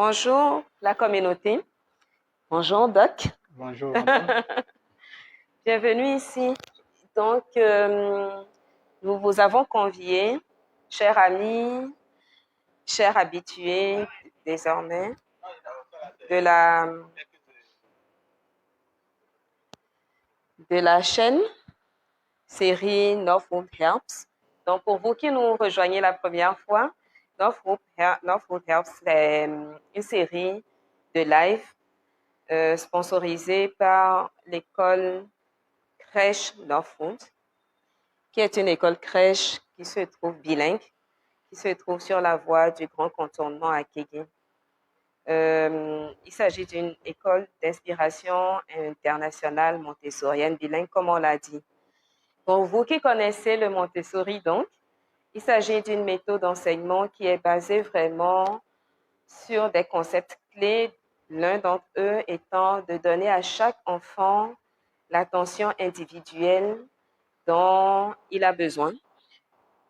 Bonjour la communauté. Bonjour Doc. Bonjour, madame. Bienvenue ici. Donc, nous vous avons conviés, chers amis, chers habitués désormais, de la chaîne série Northwood Helps. Donc, pour vous qui nous rejoignez la première fois, Northwood Helps, c'est une série de live sponsorisée par l'école crèche Northwood, qui est une école crèche qui se trouve bilingue, qui se trouve sur la voie du grand contournement à Kégué. Il s'agit d'une école d'inspiration internationale montessorienne bilingue, comme on l'a dit. Pour vous qui connaissez le Montessori, donc, il s'agit d'une méthode d'enseignement qui est basée vraiment sur des concepts clés, l'un d'entre eux étant de donner à chaque enfant l'attention individuelle dont il a besoin.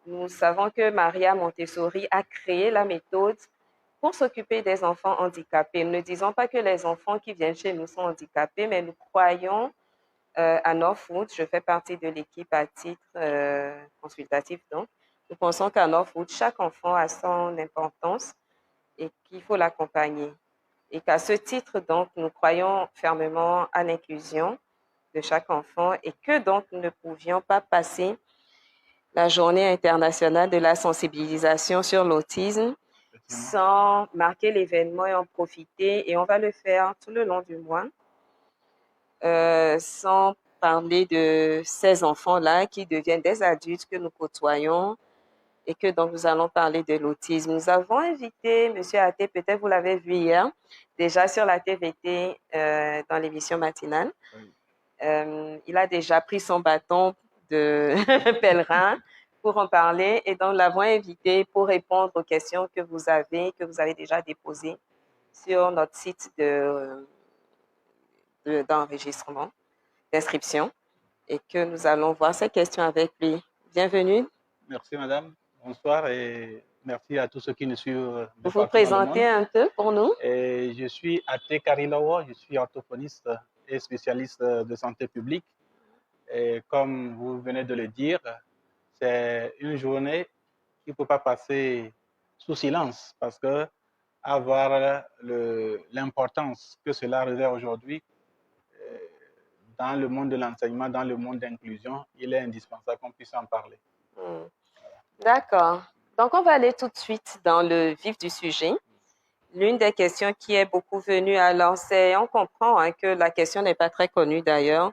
Nous savons que Maria Montessori a créé la méthode pour s'occuper des enfants handicapés. Nous ne disons pas que les enfants qui viennent chez nous sont handicapés, mais nous croyons à Northwood, je fais partie de l'équipe à titre consultatif, donc nous pensons qu'à Northwood, chaque enfant a son importance et qu'il faut l'accompagner. Et qu'à ce titre, donc, nous croyons fermement à l'inclusion de chaque enfant et que donc nous ne pouvions pas passer la journée internationale de la sensibilisation sur l'autisme sans marquer l'événement et en profiter. Et on va le faire tout le long du mois, sans parler de ces enfants-là qui deviennent des adultes que nous côtoyons et que donc nous allons parler de l'autisme. Nous avons invité M. Até, peut-être vous l'avez vu hier, déjà sur la TVT dans l'émission matinale. Oui. Il a déjà pris son bâton de pèlerin pour en parler et donc nous l'avons invité pour répondre aux questions que vous avez déjà déposées sur notre site d'enregistrement, d'inscription, et que nous allons voir ces questions avec lui. Bienvenue. Merci, madame. Bonsoir et merci à tous ceux qui nous suivent. Vous vous présentez un peu pour nous? Et je suis Até Karilawa, je suis orthophoniste et spécialiste de santé publique. Et comme vous venez de le dire, c'est une journée qui ne peut pas passer sous silence parce que avoir l'importance que cela revêt aujourd'hui dans le monde de l'enseignement, dans le monde d'inclusion, il est indispensable qu'on puisse en parler. D'accord. Donc, on va aller tout de suite dans le vif du sujet. L'une des questions qui est beaucoup venue, alors on comprend que la question n'est pas très connue d'ailleurs.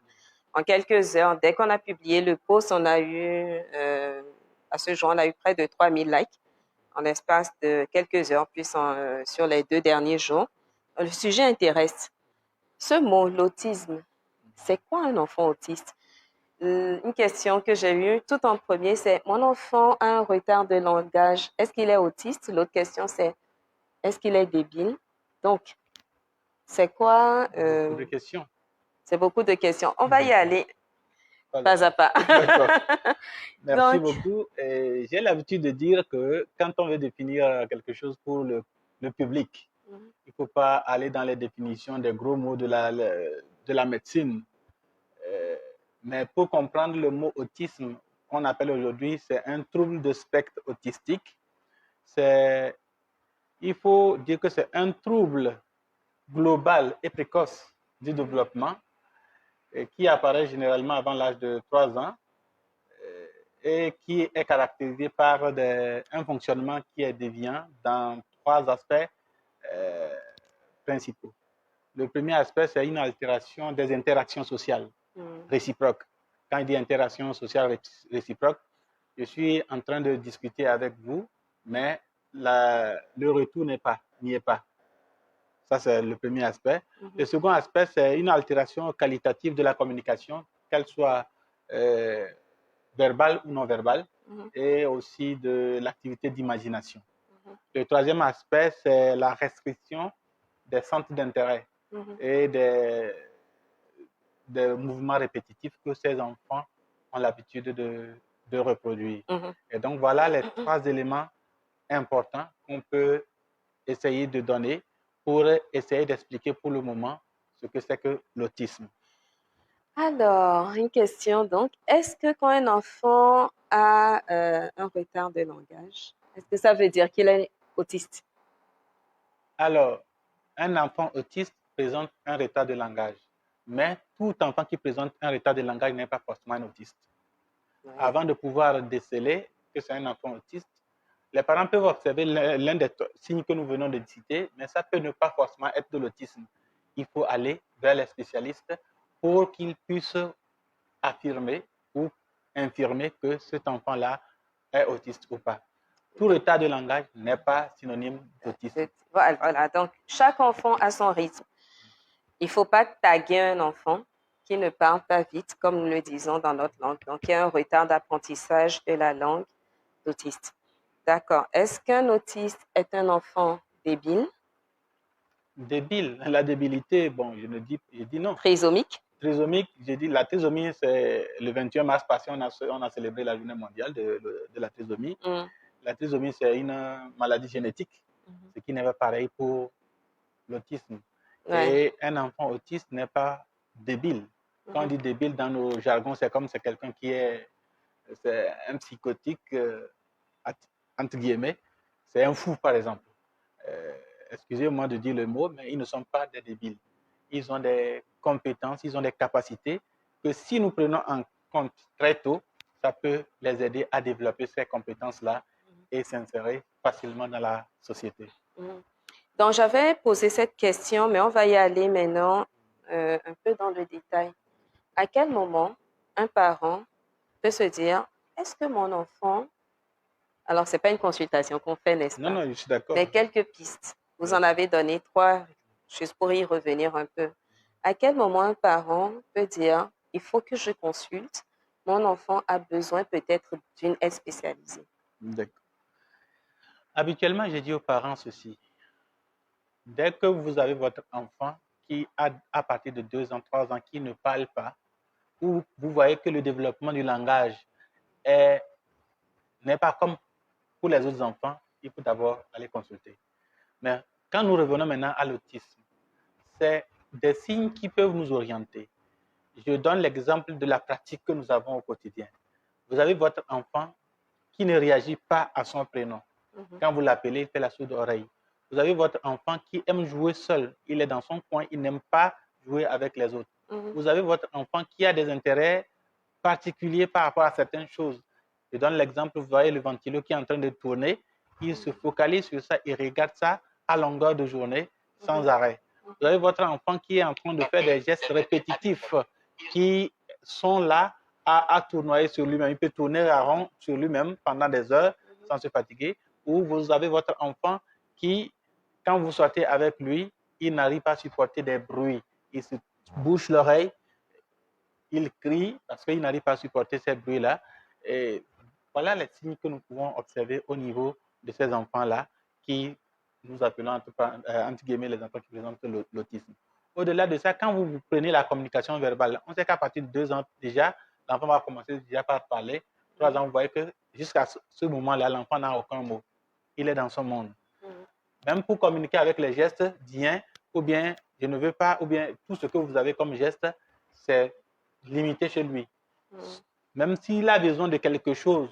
En quelques heures, dès qu'on a publié le post, on a eu, à ce jour, on a eu près de 3000 likes en l'espace de quelques heures, puis sur les 2 derniers jours. Le sujet intéresse. Ce mot, l'autisme, c'est quoi un enfant autiste? Une question que j'ai eue tout en premier, c'est mon enfant a un retard de langage. Est-ce qu'il est autiste? L'autre question, c'est est-ce qu'il est débile? Donc, c'est quoi? Beaucoup de questions. C'est beaucoup de questions. On va y aller pas à pas. D'accord. Merci Donc, beaucoup. J'ai l'habitude de dire que quand on veut définir quelque chose pour le public, il ne faut pas aller dans les définitions des gros mots de la médecine. Mais pour comprendre le mot autisme, qu'on appelle aujourd'hui, c'est un trouble de spectre autistique. Il faut dire que c'est un trouble global et précoce du développement qui apparaît généralement avant l'âge de 3 ans et qui est caractérisé par un fonctionnement qui est déviant dans 3 aspects principaux. Le premier aspect, c'est une altération des interactions sociales réciproques. Quand je dis interaction sociale réciproque, je suis en train de discuter avec vous, mais le retour n'y est pas. Ça, c'est le premier aspect. Le second aspect, c'est une altération qualitative de la communication, qu'elle soit verbale ou non verbale, et aussi de l'activité d'imagination. Le troisième aspect, c'est la restriction des centres d'intérêt et des mouvements répétitifs que ces enfants ont l'habitude de reproduire. Et donc, voilà les 3 éléments importants qu'on peut essayer de donner pour essayer d'expliquer pour le moment ce que c'est que l'autisme. Alors, une question donc. Est-ce que quand un enfant a un retard de langage, est-ce que ça veut dire qu'il est autiste? Alors, un enfant autiste présente un retard de langage, mais tout enfant qui présente un retard de langage n'est pas forcément un autiste. Oui. Avant de pouvoir déceler que c'est un enfant autiste, les parents peuvent observer l'un des signes que nous venons de citer, mais ça peut ne pas forcément être de l'autisme. Il faut aller vers les spécialistes pour qu'ils puissent affirmer ou infirmer que cet enfant-là est autiste ou pas. Tout retard de langage n'est pas synonyme d'autisme. Voilà, donc chaque enfant a son rythme. Il ne faut pas taguer un enfant qui ne parle pas vite, comme nous le disons dans notre langue. Donc, il y a un retard d'apprentissage de la langue d'autiste. D'accord. Est-ce qu'un autiste est un enfant débile? Débile, la débilité, bon, je dis non. Trisomique? Trisomique, j'ai dit la trisomie, c'est le 21 mars passé, on a célébré la journée mondiale de la trisomie. La trisomie, c'est une maladie génétique, ce qui n'est pas pareil pour l'autisme. Ouais. Et un enfant autiste n'est pas débile. Quand on dit débile dans nos jargons, c'est comme c'est quelqu'un qui est un psychotique, entre guillemets. C'est un fou, par exemple. Excusez-moi de dire le mot, mais ils ne sont pas des débiles. Ils ont des compétences, ils ont des capacités que si nous prenons en compte très tôt, ça peut les aider à développer ces compétences-là et s'insérer facilement dans la société. Donc, j'avais posé cette question, mais on va y aller maintenant un peu dans le détail. À quel moment un parent peut se dire, est-ce que mon enfant... Alors, ce n'est pas une consultation qu'on fait, n'est-ce pas? Non, non, je suis d'accord. Mais quelques pistes. Vous en avez donné 3, juste pour y revenir un peu. À quel moment un parent peut dire, il faut que je consulte, mon enfant a besoin peut-être d'une aide spécialisée? D'accord. Habituellement, je dis aux parents ceci. Dès que vous avez votre enfant qui a, à partir de 2 ans, 3 ans, qui ne parle pas, ou vous voyez que le développement du langage n'est pas comme pour les autres enfants, il faut d'abord aller consulter. Mais quand nous revenons maintenant à l'autisme, c'est des signes qui peuvent nous orienter. Je donne l'exemple de la pratique que nous avons au quotidien. Vous avez votre enfant qui ne réagit pas à son prénom. Quand vous l'appelez, il fait la sourde oreille. Vous avez votre enfant qui aime jouer seul. Il est dans son coin, il n'aime pas jouer avec les autres. Vous avez votre enfant qui a des intérêts particuliers par rapport à certaines choses. Je donne l'exemple, vous voyez le ventilo qui est en train de tourner, il se focalise sur ça, il regarde ça à longueur de journée, sans arrêt. Vous avez votre enfant qui est en train de faire des gestes répétitifs qui sont là à tournoyer sur lui-même. Il peut tourner à rond sur lui-même pendant des heures sans se fatiguer. Ou vous avez votre enfant qui, quand vous sortez avec lui, il n'arrive pas à supporter des bruits. Il se bouche l'oreille, il crie parce qu'il n'arrive pas à supporter ces bruits-là. Et voilà les signes que nous pouvons observer au niveau de ces enfants-là qui nous appelons entre guillemets les enfants qui présentent l'autisme. Au-delà de ça, quand vous prenez la communication verbale, on sait qu'à partir de 2 ans déjà, l'enfant va commencer déjà par parler. 3 ans, vous voyez que jusqu'à ce moment-là, l'enfant n'a aucun mot. Il est dans son monde. Même pour communiquer avec les gestes, bien, ou bien je ne veux pas, ou bien tout ce que vous avez comme geste, c'est limité chez lui. Même s'il a besoin de quelque chose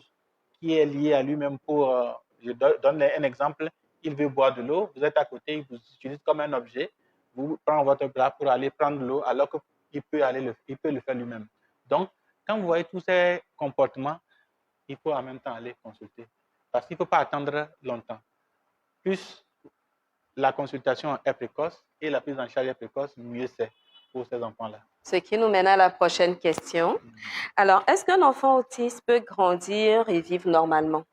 qui est lié à lui-même pour, je donne un exemple, il veut boire de l'eau, vous êtes à côté, il vous utilise comme un objet, vous prenez votre bras pour aller prendre l'eau alors qu'il peut, il peut le faire lui-même. Donc, quand vous voyez tous ces comportements, il faut en même temps aller consulter. Parce qu'il ne faut pas attendre longtemps. Plus la consultation est précoce et la prise en charge est précoce, mieux c'est pour ces enfants-là. Ce qui nous mène à la prochaine question. Alors, est-ce qu'un enfant autiste peut grandir et vivre normalement?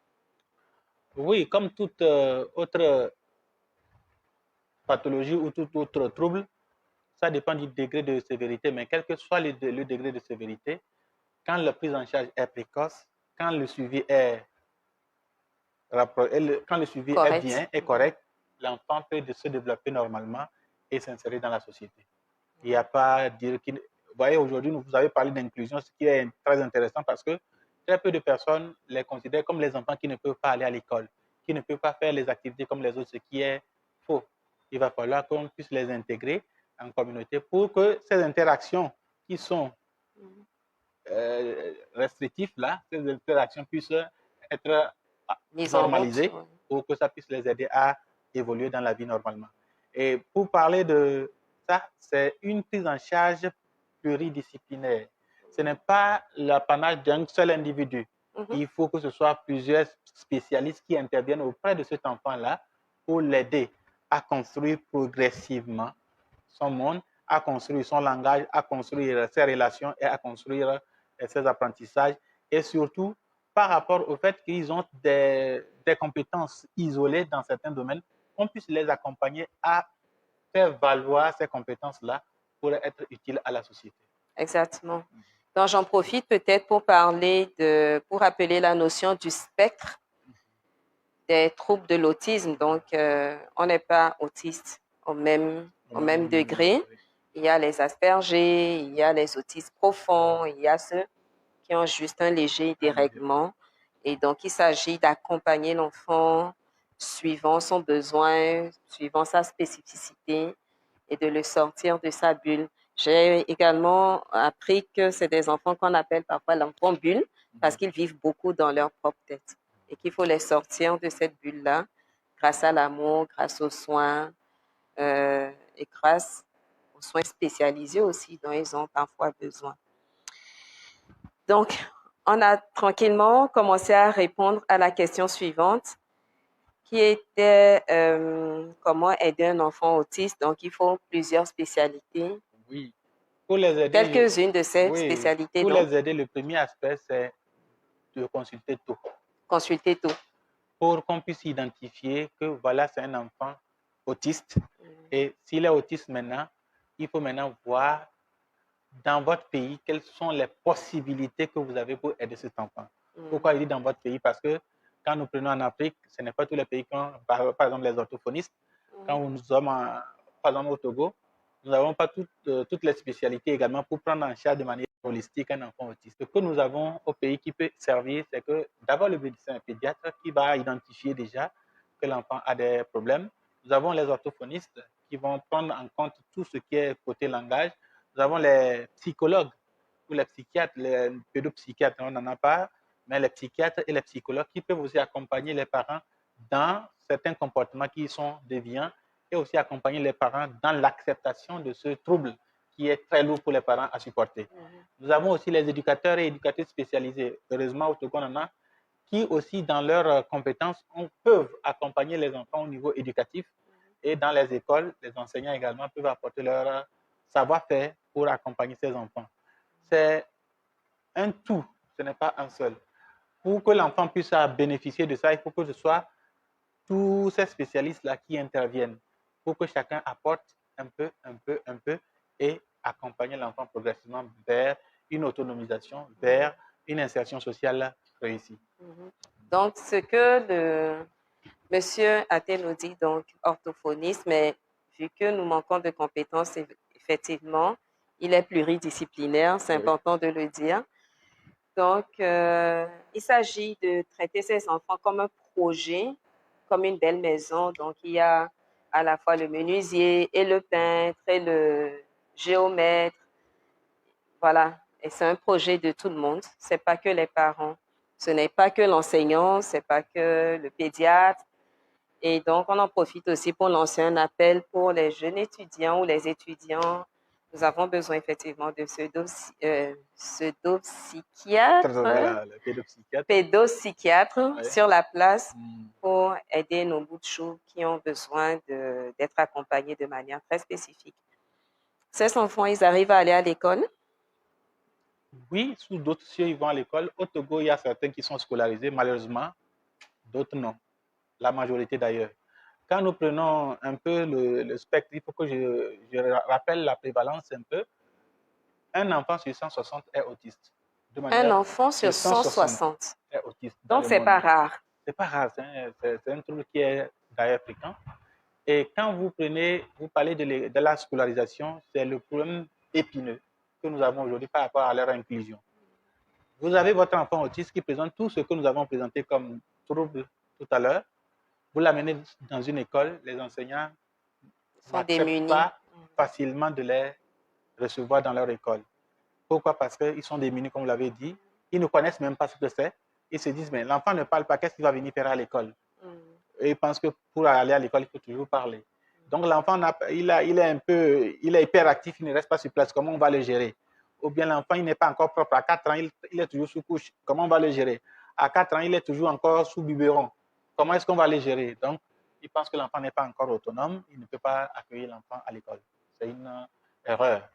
Oui, comme toute autre pathologie ou tout autre trouble, ça dépend du degré de sévérité, mais quel que soit le degré de sévérité, quand la prise en charge est précoce, quand le suivi est, est bien, est correct, l'enfant peut se développer normalement et s'insérer dans la société. Il n'y a pas à dire qu'il... Vous voyez, aujourd'hui, vous avez parlé d'inclusion, ce qui est très intéressant parce que très peu de personnes les considèrent comme les enfants qui ne peuvent pas aller à l'école, qui ne peuvent pas faire les activités comme les autres, ce qui est faux. il va falloir qu'on puisse les intégrer en communauté pour que ces interactions qui sont restrictives, là, ces interactions puissent être normalisées pour que ça puisse les aider à évoluer dans la vie normalement. Et pour parler de ça, c'est une prise en charge pluridisciplinaire. Ce n'est pas l'apanage d'un seul individu. Il faut que ce soit plusieurs spécialistes qui interviennent auprès de cet enfant-là pour l'aider à construire progressivement son monde, à construire son langage, à construire ses relations et à construire ses apprentissages. Et surtout, par rapport au fait qu'ils ont des compétences isolées dans certains domaines, qu'on puisse les accompagner à faire valoir ces compétences-là pour être utiles à la société. Exactement. Donc, j'en profite peut-être pour parler pour rappeler la notion du spectre des troubles de l'autisme. Donc, on n'est pas autiste au même degré. Il y a les Asperger, il y a les autistes profonds, il y a ceux qui ont juste un léger dérèglement. Et donc, il s'agit d'accompagner l'enfant suivant son besoin, suivant sa spécificité et de le sortir de sa bulle. J'ai également appris que c'est des enfants qu'on appelle parfois l'enfant bulle parce qu'ils vivent beaucoup dans leur propre tête et qu'il faut les sortir de cette bulle-là grâce à l'amour, grâce aux soins et grâce aux soins spécialisés aussi dont ils ont parfois besoin. Donc, on a tranquillement commencé à répondre à la question suivante qui était comment aider un enfant autiste. Donc, il faut plusieurs spécialités. Oui. Pour les aider, quelques-unes de ces spécialités. Pour les aider, le premier aspect, c'est de consulter tôt. Consulter tôt. Pour qu'on puisse identifier que voilà, c'est un enfant autiste. Et s'il est autiste maintenant, il faut maintenant voir dans votre pays quelles sont les possibilités que vous avez pour aider cet enfant. Pourquoi il dit dans votre pays? Parce que quand nous prenons en Afrique, ce n'est pas tous les pays qui ont, par exemple, les orthophonistes. Quand nous sommes, par exemple, au Togo, nous n'avons pas toutes les spécialités également pour prendre en charge de manière holistique un enfant autiste. Ce que nous avons au pays qui peut servir, c'est que d'abord le médecin pédiatre qui va identifier déjà que l'enfant a des problèmes. Nous avons les orthophonistes qui vont prendre en compte tout ce qui est côté langage. Nous avons les psychologues ou les psychiatres, les pédopsychiatres, on n'en a pas, mais les psychiatres et les psychologues qui peuvent aussi accompagner les parents dans certains comportements qui sont déviants et aussi accompagner les parents dans l'acceptation de ce trouble qui est très lourd pour les parents à supporter. Nous avons aussi les éducateurs et éducatrices spécialisés. Heureusement, au Togo, on en a qui aussi, dans leurs compétences, peuvent accompagner les enfants au niveau éducatif et dans les écoles, les enseignants également peuvent apporter leur savoir-faire pour accompagner ces enfants. C'est un tout, ce n'est pas un seul. Pour que l'enfant puisse bénéficier de ça, il faut que ce soit tous ces spécialistes-là qui interviennent pour que chacun apporte un peu et accompagner l'enfant progressivement vers une autonomisation, vers une insertion sociale réussie. Donc, ce que le monsieur Até nous dit, donc orthophoniste, mais vu que nous manquons de compétences, effectivement, il est pluridisciplinaire, c'est important de le dire. Donc, il s'agit de traiter ces enfants comme un projet, comme une belle maison. Donc, il y a à la fois le menuisier et le peintre et le géomètre. Voilà, et c'est un projet de tout le monde. Ce n'est pas que les parents, ce n'est pas que l'enseignant, ce n'est pas que le pédiatre. Et donc, on en profite aussi pour lancer un appel pour les jeunes étudiants ou les étudiants. Nous avons besoin effectivement de pseudo-psychiatre, voilà, pédopsychiatre sur la place pour aider nos bouts de chou qui ont besoin d'être accompagnés de manière très spécifique. Ces enfants, ils arrivent à aller à l'école? Oui, sous d'autres cieux, ils vont à l'école. Au Togo, il y a certains qui sont scolarisés, malheureusement, d'autres non. La majorité d'ailleurs. Quand nous prenons un peu le spectre, il faut que je rappelle la prévalence un peu. Un enfant sur 160 est autiste. Un enfant sur 160 est autiste. Donc, ce n'est pas rare. Ce n'est pas rare, c'est un trouble qui est d'ailleurs fréquent. Et quand vous parlez de la scolarisation, c'est le problème épineux que nous avons aujourd'hui par rapport à leur inclusion. Vous avez votre enfant autiste qui présente tout ce que nous avons présenté comme trouble tout à l'heure. Vous l'amenez dans une école, les enseignants n'acceptent pas facilement de les recevoir dans leur école. Pourquoi? Parce qu'ils sont démunis, comme vous l'avez dit. Ils ne connaissent même pas ce que c'est. Ils se disent, mais l'enfant ne parle pas, qu'est-ce qu'il va venir faire à l'école? Et ils pensent que pour aller à l'école, il faut toujours parler. Donc l'enfant, il est hyperactif, il ne reste pas sur place. Comment on va le gérer? Ou bien l'enfant, il n'est pas encore propre. À 4 ans, il est toujours sous couche. Comment on va le gérer? À 4 ans, il est toujours encore sous biberon. Comment est-ce qu'on va le gérer? Donc, il pense que l'enfant n'est pas encore autonome. Il ne peut pas accueillir l'enfant à l'école. C'est une erreur.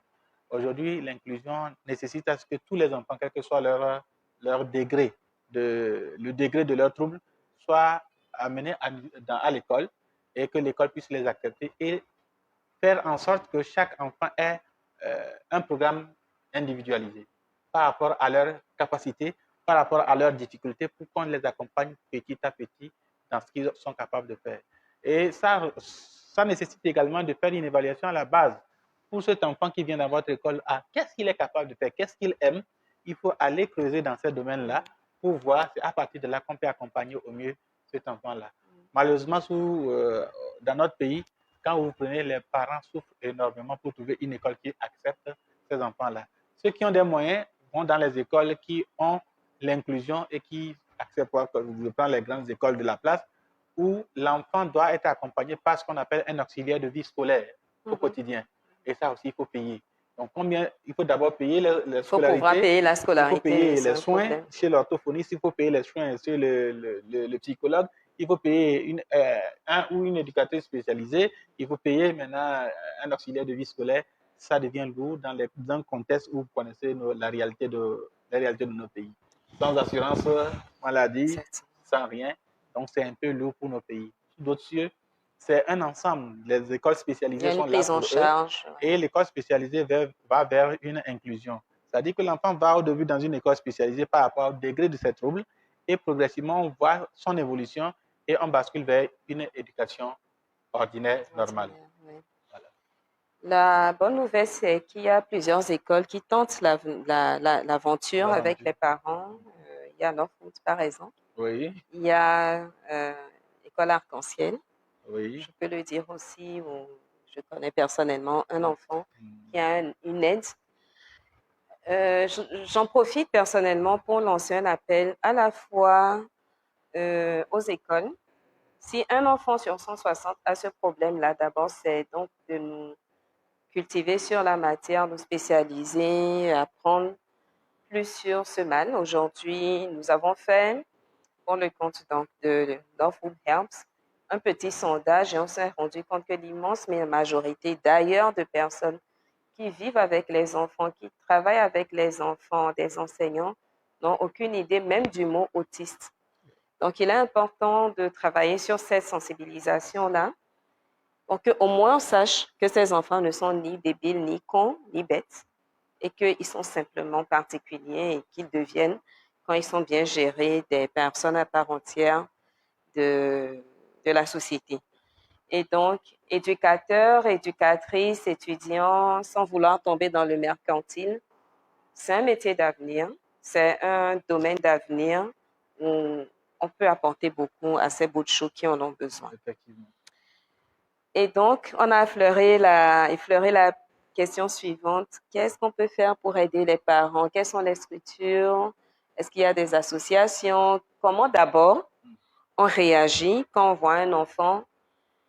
Aujourd'hui, l'inclusion nécessite à ce que tous les enfants, quel que soit leur degré, le degré de leur trouble, soient amenés à l'école et que l'école puisse les accepter et faire en sorte que chaque enfant ait un programme individualisé par rapport à leurs capacités, par rapport à leurs difficultés, pour qu'on les accompagne petit à petit dans ce qu'ils sont capables de faire. Et ça nécessite également de faire une évaluation à la base pour cet enfant qui vient dans votre école. Qu'est-ce qu'il est capable de faire? Qu'est-ce qu'il aime? Il faut aller creuser dans ces domaines-là pour voir, c'est à partir de là qu'on peut accompagner au mieux cet enfant-là. Malheureusement, dans notre pays, quand vous prenez, les parents souffrent énormément pour trouver une école qui accepte ces enfants-là. Ceux qui ont des moyens vont dans les écoles qui ont l'inclusion et qui acceptent, je prends les grandes écoles de la place, où l'enfant doit être accompagné par ce qu'on appelle un auxiliaire de vie scolaire au quotidien. Et ça aussi, il faut payer. Donc, il faut d'abord payer la scolarité. Il faut pouvoir payer la scolarité. Il faut payer les soins chez l'orthophoniste, il faut payer les soins chez le psychologue, il faut payer un ou une éducatrice spécialisée, il faut payer maintenant un auxiliaire de vie scolaire. Ça devient lourd dans un contexte où vous connaissez la réalité de nos pays. Sans assurance maladie, sans rien. Donc, c'est un peu lourd pour nos pays. D'autres cieux, c'est un ensemble. Les écoles spécialisées sont là pour eux. Et l'école spécialisée va vers une inclusion. C'est-à-dire que l'enfant va au début dans une école spécialisée par rapport au degré de ses troubles et progressivement, on voit son évolution et on bascule vers une éducation ordinaire, normale. Voilà. La bonne nouvelle, c'est qu'il y a plusieurs écoles qui tentent l'aventure avec les parents. Il y a Northwood, par exemple. Oui. Il y a l'école Arc-en-Ciel. Oui. Je peux le dire aussi, où je connais personnellement un enfant qui a une aide. J'en profite personnellement pour lancer un appel à la fois aux écoles. Si un enfant sur 160 a ce problème-là, d'abord, c'est donc de nous cultiver sur la matière, nous spécialiser, apprendre plus sur ce mal. Aujourd'hui, nous avons fait, pour le compte donc de Northwood Helps, un petit sondage et on s'est rendu compte que l'immense majorité d'ailleurs de personnes qui vivent avec les enfants, qui travaillent avec les enfants, des enseignants, n'ont aucune idée même du mot autiste. Donc, il est important de travailler sur cette sensibilisation-là pour qu'au moins on sache que ces enfants ne sont ni débiles, ni cons, ni bêtes, et qu'ils sont simplement particuliers et qu'ils deviennent, quand ils sont bien gérés, des personnes à part entière de la société. Et donc, éducateurs, éducatrices, étudiants, sans vouloir tomber dans le mercantile, c'est un métier d'avenir, c'est un domaine d'avenir où on peut apporter beaucoup à ces bouts de chou qui en ont besoin. Effectivement. Et donc, on a effleuré la question suivante. Qu'est-ce qu'on peut faire pour aider les parents? Quelles sont les structures? Est-ce qu'il y a des associations? Comment d'abord on réagit quand on voit un enfant?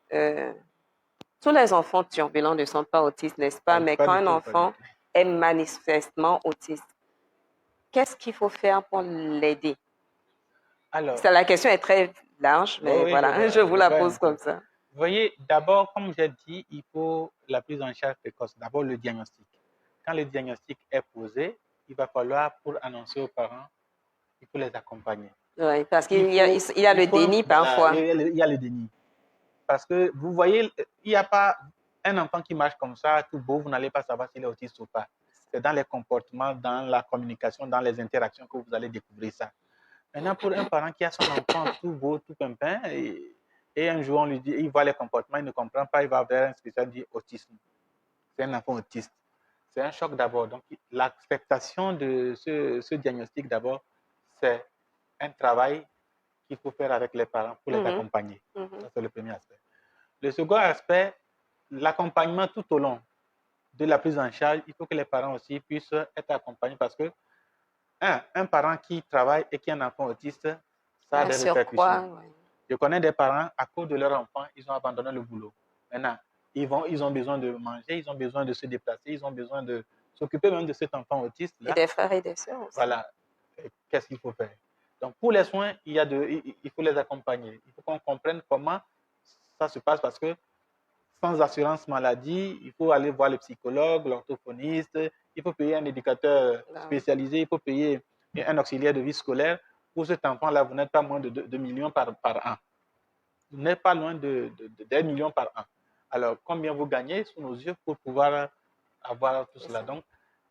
Tous les enfants turbulents ne sont pas autistes, n'est-ce pas? Mais quand un enfant est manifestement autiste, qu'est-ce qu'il faut faire pour l'aider? Alors, la question est très large, mais oui, voilà, je vous la pose comme ça. Vous voyez, d'abord, comme j'ai dit, il faut la prise en charge précoce. D'abord, le diagnostic. Quand le diagnostic est posé, il va falloir, pour annoncer aux parents, il faut les accompagner. Oui, parce qu'il y a le déni parfois. Il y a le déni. Parce que vous voyez, il n'y a pas un enfant qui marche comme ça, tout beau, vous n'allez pas savoir s'il est autiste ou pas. C'est dans les comportements, dans la communication, dans les interactions que vous allez découvrir ça. Maintenant, pour un parent qui a son enfant tout beau, tout pimpin, et un jour on lui dit, il voit les comportements, il ne comprend pas, il va vers un spécialiste dit autisme. C'est un enfant autiste. C'est un choc d'abord. Donc, l'acceptation de ce diagnostic d'abord, c'est un travail qu'il faut faire avec les parents pour les accompagner. Ça, c'est le premier aspect. Le second aspect, l'accompagnement tout au long de la prise en charge, il faut que les parents aussi puissent être accompagnés parce que, un parent qui travaille et qui a un enfant autiste, ça a des répercussions. Ouais. Je connais des parents, à cause de leur enfant, ils ont abandonné le boulot. Maintenant, ils ont besoin de manger, ils ont besoin de se déplacer, ils ont besoin de s'occuper même de cet enfant autiste-là. Et des frères et des sœurs aussi. Voilà. Qu'est-ce qu'il faut faire? Donc, pour les soins, il faut les accompagner. Il faut qu'on comprenne comment ça se passe parce que sans assurance maladie, il faut aller voir le psychologue, l'orthophoniste, il faut payer un éducateur spécialisé, il faut payer un auxiliaire de vie scolaire. Pour cet enfant-là, vous n'êtes pas moins de 2 millions par an. Vous n'êtes pas loin d'1 million par an. Alors, combien vous gagnez sous nos yeux pour pouvoir avoir tout cela? Donc,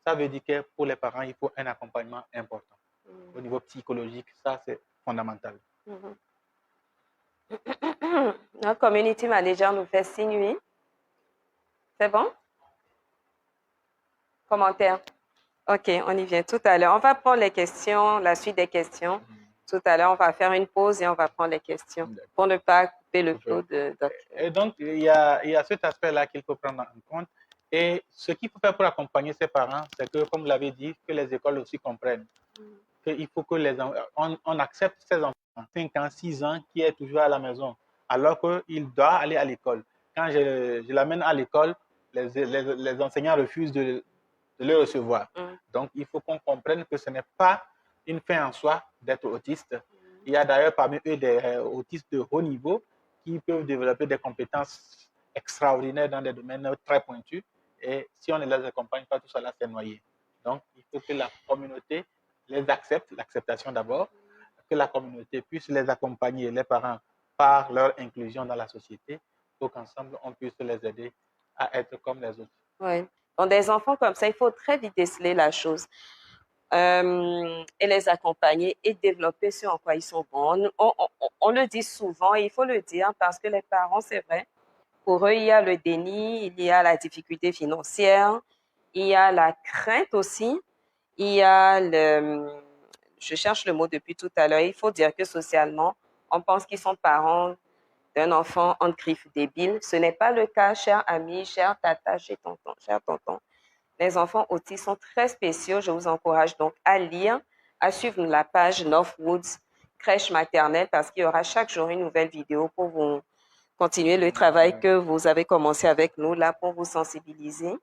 ça veut dire que pour les parents, il faut un accompagnement important. Au niveau psychologique, ça, c'est fondamental. Notre community manager nous fait signe, oui. C'est bon? Commentaire? OK, on y vient tout à l'heure. On va prendre les questions, la suite des questions. Tout à l'heure, on va faire une pause et on va prendre les questions pour ne pas couper le flot de Doc. Et donc, il y a cet aspect-là qu'il faut prendre en compte. Et ce qu'il faut faire pour accompagner ces parents, c'est que, comme vous l'avez dit, que les écoles aussi comprennent qu'il faut que on accepte ces enfants, 5 ans, 6 ans, qui est toujours à la maison, alors qu'il doit aller à l'école. Quand je l'amène à l'école, les enseignants refusent de le recevoir. Donc, il faut qu'on comprenne que ce n'est pas une fin en soi d'être autiste. Il y a d'ailleurs parmi eux des autistes de haut niveau qui peuvent développer des compétences extraordinaires dans des domaines très pointus. Et si on ne les accompagne pas, tout cela s'est noyé. Donc, il faut que la communauté les accepte, l'acceptation d'abord, que la communauté puisse les accompagner, les parents, par leur inclusion dans la société, pour qu'ensemble, on puisse les aider à être comme les autres. Oui. Donc, des enfants comme ça, il faut très vite déceler la chose et les accompagner et développer ce en quoi ils sont bons. On le dit souvent, il faut le dire parce que les parents, c'est vrai, pour eux, il y a le déni, il y a la difficulté financière, il y a la crainte aussi, il y a je cherche le mot depuis tout à l'heure, il faut dire que socialement, on pense qu'ils sont parents d'un enfant en griffe débile. Ce n'est pas le cas, cher ami, cher tata, cher tonton. Les enfants autistes sont très spéciaux. Je vous encourage donc à lire, à suivre la page Northwoods crèche maternelle parce qu'il y aura chaque jour une nouvelle vidéo pour vous continuer le travail que vous avez commencé avec nous là pour vous sensibiliser.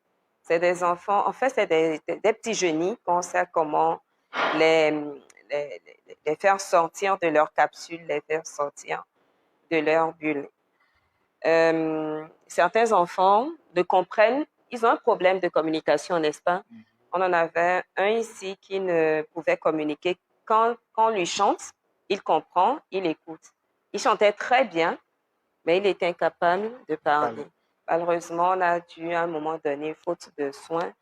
C'est des enfants, en fait, c'est des petits génies qu'on sait comment les faire sortir de leur capsule, les faire sortir de leur bulle. Certains enfants ne comprennent, ils ont un problème de communication, n'est-ce pas? On en avait un ici qui ne pouvait communiquer. Quand on lui chante, il comprend, il écoute. Il chantait très bien, mais il était incapable de parler. Malheureusement, on a dû, à un moment donné, faute de soins,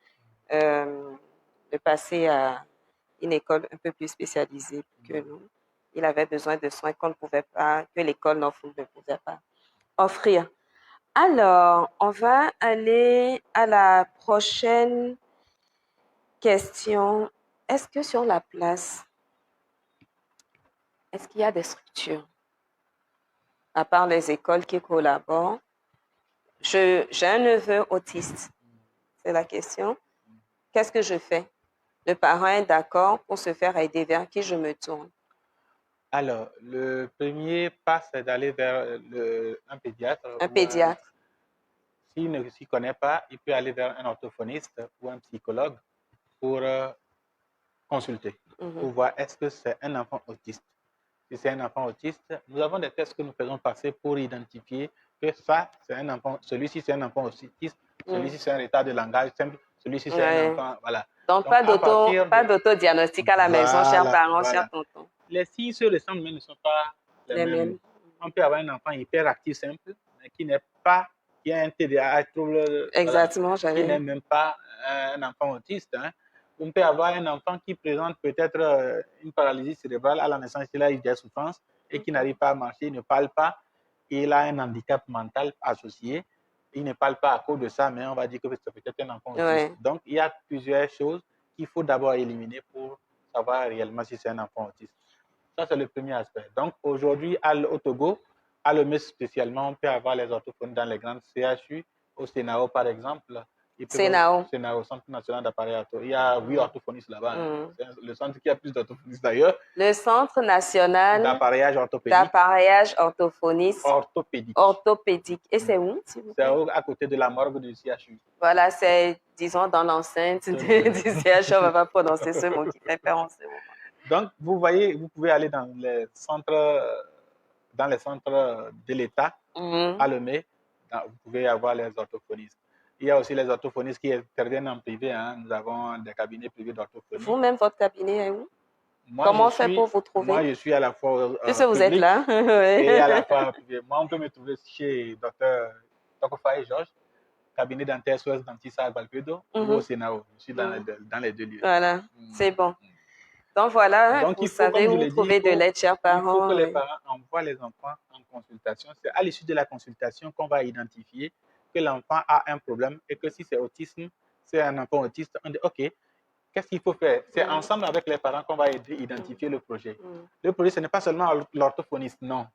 de passer à une école un peu plus spécialisée que nous. Il avait besoin de soins qu'on ne pouvait pas, que l'école Northwood ne pouvait pas offrir. Alors, on va aller à la prochaine question. Est-ce que sur la place, est-ce qu'il y a des structures, à part les écoles qui collaborent? J'ai un neveu autiste, c'est la question. Qu'est-ce que je fais? Le parent est d'accord pour se faire aider, vers qui je me tourne? Alors, le premier pas, c'est d'aller vers un pédiatre. Un pédiatre. S'il ne s'y connaît pas, il peut aller vers un orthophoniste ou un psychologue pour consulter, pour voir est-ce que c'est un enfant autiste. Si c'est un enfant autiste, nous avons des tests que nous faisons passer pour identifier que ça, c'est un enfant, celui-ci c'est un enfant autiste, celui-ci c'est un retard de langage simple, celui-ci c'est un enfant, voilà. Donc pas d'autodiagnostic à la maison, chers parents, chers tontons. Les signes se ressemblent, mais ne sont pas les mêmes. On peut avoir un enfant hyperactif simple, mais qui n'est pas, qui a un TDAH, trouble, exactement, qui n'est même pas un enfant autiste. Hein. On peut avoir un enfant qui présente peut-être une paralysie cérébrale à la naissance, il a eu des souffrances et qui n'arrive pas à marcher, il ne parle pas, et il a un handicap mental associé. Il ne parle pas à cause de ça, mais on va dire que c'est peut-être un enfant autiste. Donc, il y a plusieurs choses qu'il faut d'abord éliminer pour savoir réellement si c'est un enfant autiste. Ça, c'est le premier aspect. Donc, aujourd'hui, au Togo, à l'OMS spécialement, on peut avoir les orthophones dans les grandes CHU, au CNAO, par exemple. CNAO. CNAO, Centre national d'appareil ortho. Il y a 8 orthophonistes là-bas. C'est le centre qui a plus d'orthophonistes d'ailleurs. Le Centre national d'appareillage orthopédique. Orthopédique. Et c'est où, s'il vous plaît? C'est à côté de la morgue du CHU. Voilà, c'est, disons, dans l'enceinte du CHU. On ne va pas prononcer ce mot qui fait peur en ce moment. Donc, vous voyez, vous pouvez aller dans les centres de l'État, à Lomé, vous pouvez avoir les orthophonistes. Il y a aussi les orthophonistes qui interviennent en privé. Nous avons des cabinets privés d'orthophonie. Vous-même, votre cabinet est où? Comment on fait pour vous trouver? Moi, je suis à la fois puisque vous êtes là. et à la fois privé. Moi, on peut me trouver chez Dr Tokofaye Georges, cabinet dentaire SOS Dentiste à Balpedo, ou au CNAO. Je suis dans les deux lieux. Voilà, c'est bon. Donc voilà, donc, vous savez où trouver de l'aide, chers parents. Il faut que les parents envoient les enfants en consultation. C'est à l'issue de la consultation qu'on va identifier que l'enfant a un problème et que si c'est autisme, c'est un enfant autiste, on dit OK, qu'est-ce qu'il faut faire? C'est ensemble avec les parents qu'on va identifier le projet. Le projet, ce n'est pas seulement l'orthophoniste, non.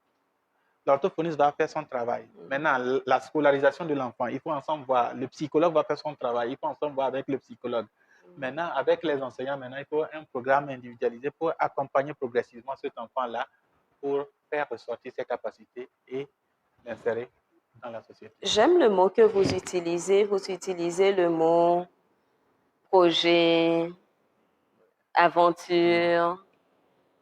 L'orthophoniste va faire son travail. Maintenant, la scolarisation de l'enfant, il faut ensemble voir. Le psychologue va faire son travail. Il faut ensemble voir avec le psychologue. Maintenant, avec les enseignants, il faut un programme individualisé pour accompagner progressivement cet enfant-là pour faire ressortir ses capacités et l'insérer dans la société. J'aime le mot que vous utilisez. Vous utilisez le mot projet, aventure.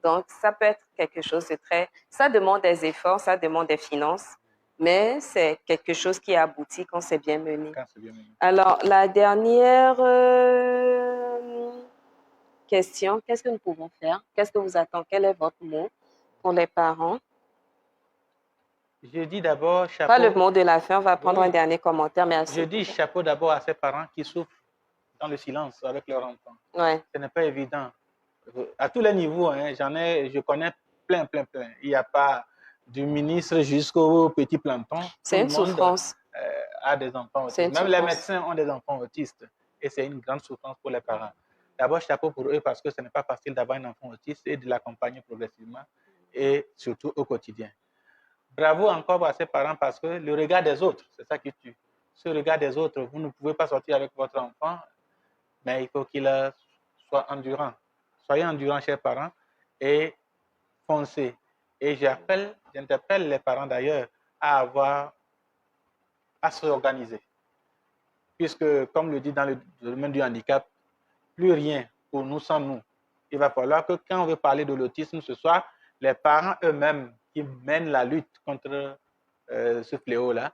Donc, ça peut être quelque chose de très... Ça demande des efforts, ça demande des finances, mais c'est quelque chose qui aboutit quand c'est bien mené. Alors, la dernière question, qu'est-ce que nous pouvons faire? Qu'est-ce que vous attendez? Quel est votre mot pour les parents? Je dis d'abord chapeau. Pas le mot de la fin, on va prendre un dernier commentaire. Merci. Je dis chapeau d'abord à ces parents qui souffrent dans le silence avec leurs enfants. Ce n'est pas évident. À tous les niveaux, je connais plein. Il n'y a pas du ministre jusqu'au petit planton. C'est une souffrance. A des enfants autistes. Même les médecins ont des enfants autistes. Et c'est une grande souffrance pour les parents. D'abord, chapeau pour eux parce que ce n'est pas facile d'avoir un enfant autiste et de l'accompagner progressivement et surtout au quotidien. Bravo encore à ces parents parce que le regard des autres, c'est ça qui tue. Ce regard des autres, vous ne pouvez pas sortir avec votre enfant, mais il faut qu'il soit endurant. Soyez endurants, chers parents, et foncez. Et j'interpelle les parents d'ailleurs à s'organiser. Puisque, comme le dit dans le domaine du handicap, plus rien pour nous sans nous. Il va falloir que quand on veut parler de l'autisme, ce soit les parents eux-mêmes qui mènent la lutte contre ce fléau-là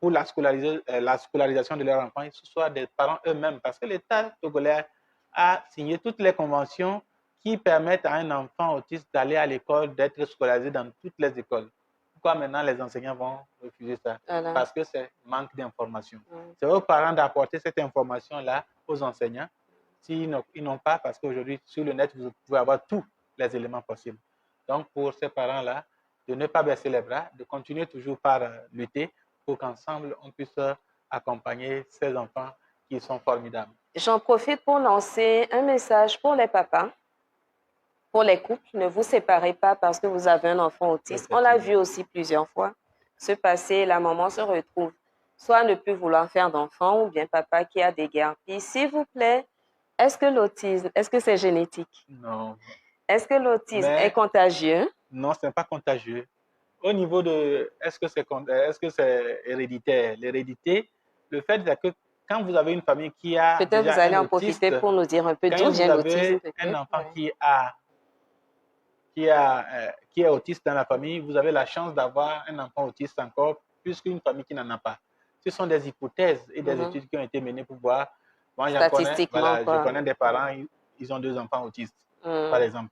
pour la scolarisation de leurs enfants, ce soit des parents eux-mêmes. Parce que l'État togolais a signé toutes les conventions qui permettent à un enfant autiste d'aller à l'école, d'être scolarisé dans toutes les écoles. Pourquoi maintenant les enseignants vont refuser ça? Parce que c'est manque d'information. C'est aux parents d'apporter cette information-là aux enseignants. S'ils n'ont pas, parce qu'aujourd'hui, sur le net, vous pouvez avoir tous les éléments possibles. Donc, pour ces parents-là, de ne pas baisser les bras, de continuer toujours par lutter pour qu'ensemble, on puisse accompagner ces enfants qui sont formidables. J'en profite pour lancer un message pour les papas, pour les couples. Ne vous séparez pas parce que vous avez un enfant autiste. On l'a vu aussi plusieurs fois se passer, la maman se retrouve soit ne plus vouloir faire d'enfant ou bien papa qui a des guerpilles. S'il vous plaît, est-ce que l'autisme, est-ce que c'est génétique? Non. Est-ce que l'autisme est contagieux? Non, ce n'est pas contagieux. Au niveau de est-ce que c'est héréditaire? L'hérédité, le fait est que quand vous avez une famille qui a peut-être vous allez en profiter pour nous dire un peu d'où vient l'autisme. Un enfant qui est autiste dans la famille, vous avez la chance d'avoir un enfant autiste encore plus qu'une famille qui n'en a pas. Ce sont des hypothèses et des études qui ont été menées pour voir. Moi, je connais des parents, ils ont 2 enfants autistes, par exemple.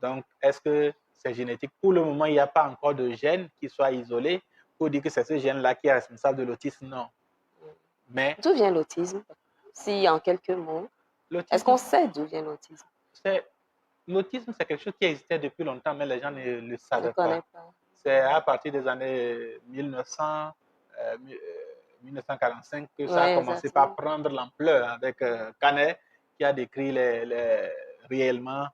Donc, est-ce que c'est génétique? Pour le moment, il n'y a pas encore de gène qui soit isolé pour dire que c'est ce gène-là qui est responsable de l'autisme, non. Mais d'où vient l'autisme? Si en quelques mots, est-ce qu'on sait d'où vient l'autisme? L'autisme, c'est quelque chose qui existait depuis longtemps, mais les gens ne le savaient pas. C'est à partir des années 1945 que ça a commencé par prendre l'ampleur avec Canet qui a décrit réellement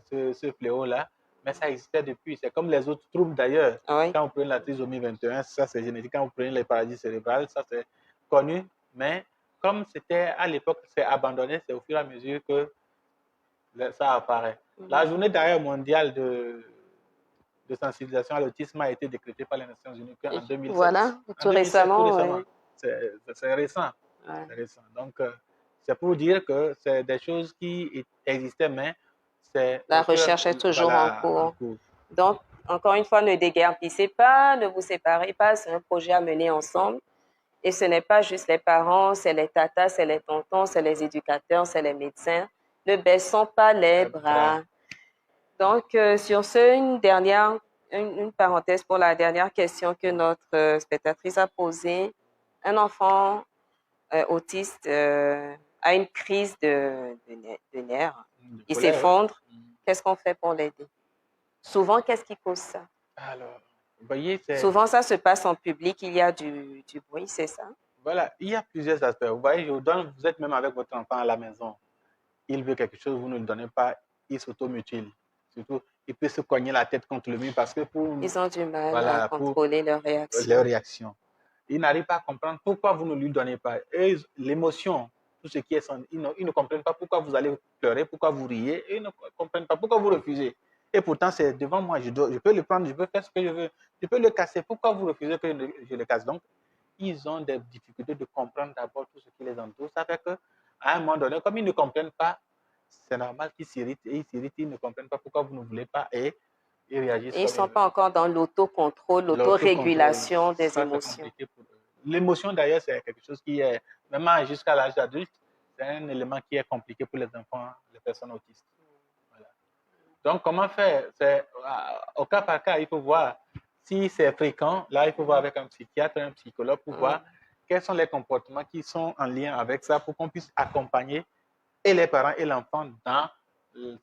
ce fléau-là. Mais ça existait depuis. C'est comme les autres troubles d'ailleurs. Quand vous prenez la trisomie 21, ça c'est génétique. Quand vous prenez les parasites cérébrales, ça c'est connu, mais comme c'était à l'époque, c'est abandonné, c'est au fur et à mesure que ça apparaît. La journée d'ailleurs mondiale de sensibilisation à l'autisme a été décrétée par les Nations Unies en 2007. Voilà, tout récemment. Ouais. C'est récent. Ouais. récent. Donc, c'est pour dire que c'est des choses qui existaient, mais c'est la recherche est toujours voilà, en cours. Donc, encore une fois, ne déguerpissez pas, ne vous séparez pas, c'est un projet à mener ensemble. Et ce n'est pas juste les parents, c'est les tatas, c'est les tontons, c'est les éducateurs, c'est les médecins. Ne baissons pas les bras. Donc, sur ce, une parenthèse pour la dernière question que notre spectatrice a posée. Un enfant autiste a une crise de nerfs. Il s'effondre. Qu'est-ce qu'on fait pour l'aider? Souvent, qu'est-ce qui cause ça? Alors, vous voyez, souvent, ça se passe en public, il y a du bruit, c'est ça? Voilà, il y a plusieurs aspects. Vous voyez, vous êtes même avec votre enfant à la maison. Il veut quelque chose, vous ne le donnez pas, il s'automutile. Surtout, il peut se cogner la tête contre le mur parce que ils ont du mal à contrôler leurs réactions. Il n'arrive pas à comprendre pourquoi vous ne lui donnez pas. Et l'émotion, tout ce qui est ils ne comprennent pas pourquoi vous allez pleurer, pourquoi vous riez, et ils ne comprennent pas pourquoi vous refusez. Et pourtant, c'est devant moi, je peux le prendre, je peux faire ce que je veux, je peux le casser. Pourquoi vous refusez que je le casse? Donc, ils ont des difficultés de comprendre d'abord tout ce qui les entoure. Ça fait qu'à un moment donné, comme ils ne comprennent pas, c'est normal qu'ils s'irritent et ils ne comprennent pas pourquoi vous ne voulez pas et ils réagissent. Et ils ne sont pas encore dans l'autocontrôle, l'autorégulation des émotions. L'émotion, d'ailleurs, c'est quelque chose qui est, même jusqu'à l'âge adulte, c'est un élément qui est compliqué pour les enfants, les personnes autistes. Voilà. Donc, comment faire? C'est au cas par cas, il faut voir si c'est fréquent. Là, il faut voir avec un psychiatre, un psychologue pour voir quels sont les comportements qui sont en lien avec ça pour qu'on puisse accompagner et les parents et l'enfant dans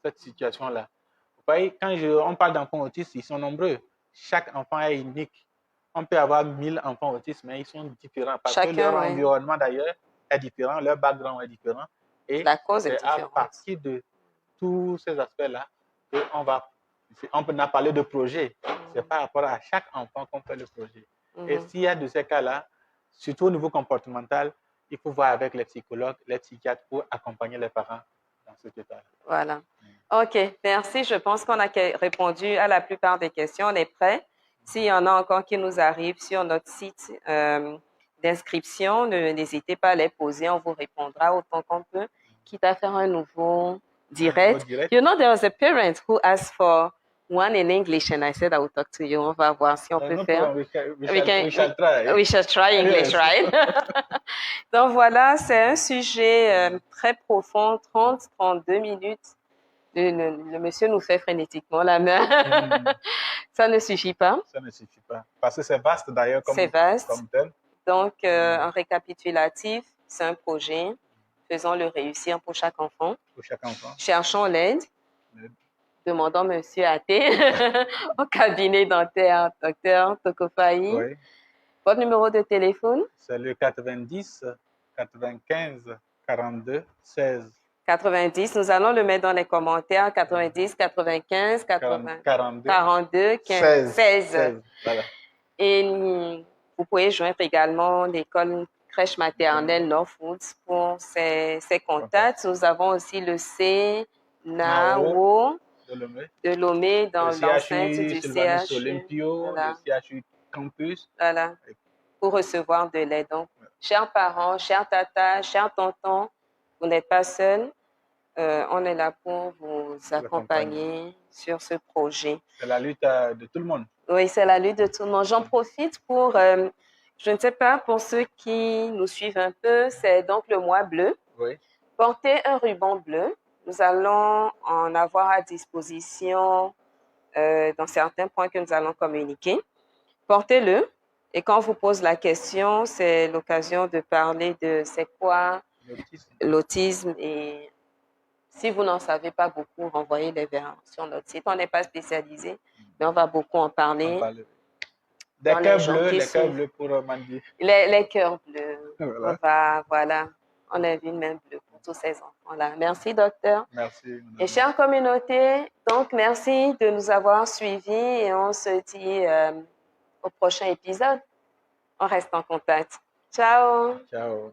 cette situation-là. Vous voyez, quand on parle d'enfants autistes, ils sont nombreux. Chaque enfant est unique. On peut avoir 1000 enfants autistes, mais ils sont différents parce que leur environnement d'ailleurs est différent, leur background est différent. Et la cause est différente. À partir de tous ces aspects-là on a parlé de projet. C'est par rapport à chaque enfant qu'on fait le projet. Et s'il y a de ces cas-là, surtout au niveau comportemental, il faut voir avec les psychologues, les psychiatres pour accompagner les parents dans cet état-là. Voilà. OK, merci. Je pense qu'on a répondu à la plupart des questions. On est prêt. S'il y en a encore qui nous arrivent sur notre site d'inscription, n'hésitez pas à les poser. On vous répondra autant qu'on peut, quitte à faire un nouveau direct. You know, there was a parent who asked for one in English and I said I will talk to you. On va voir si on peut faire. We shall try English, right? Donc voilà, c'est un sujet très profond, 30-32 minutes. Le monsieur nous fait frénétiquement la main. Ça ne suffit pas. Ça ne suffit pas. Parce que c'est vaste d'ailleurs comme thème. Donc, en récapitulatif, c'est un projet. Faisons-le réussir pour chaque enfant. Pour chaque enfant. Cherchons l'aide. Demandons monsieur Athé au cabinet dentaire, docteur Tokofayi. Oui. Votre numéro de téléphone? C'est le 90 95 42 16. 90, nous allons le mettre dans les commentaires. 90, 95, 42, 15, 16. Voilà. Et vous pouvez joindre également l'école crèche maternelle Northwoods pour ces contacts. Nous avons aussi le CNAO de Lomé dans l'enceinte du CHU. Olympio, le CHU Campus. Voilà, pour recevoir de l'aide. Donc, chers parents, chers tatas, chers tontons, vous n'êtes pas seuls. On est là pour vous accompagner sur ce projet. C'est la lutte de tout le monde. Oui, c'est la lutte de tout le monde. J'en profite pour, je ne sais pas, pour ceux qui nous suivent un peu, c'est donc le mois bleu. Oui. Portez un ruban bleu. Nous allons en avoir à disposition dans certains points que nous allons communiquer. Portez-le. Et quand on vous pose la question, c'est l'occasion de parler de c'est quoi l'autisme et si vous n'en savez pas beaucoup, renvoyez-les vers sur notre site. On n'est pas spécialisé, mais on va beaucoup en parler. Des cœurs bleus, les cœurs bleus pour Mandy. Les cœurs bleus. Voilà. On a une main bleue pour tous ces enfants-là. Merci, docteur. Merci. Et chère communauté, donc merci de nous avoir suivis et on se dit au prochain épisode. On reste en contact. Ciao. Ciao. Ciao.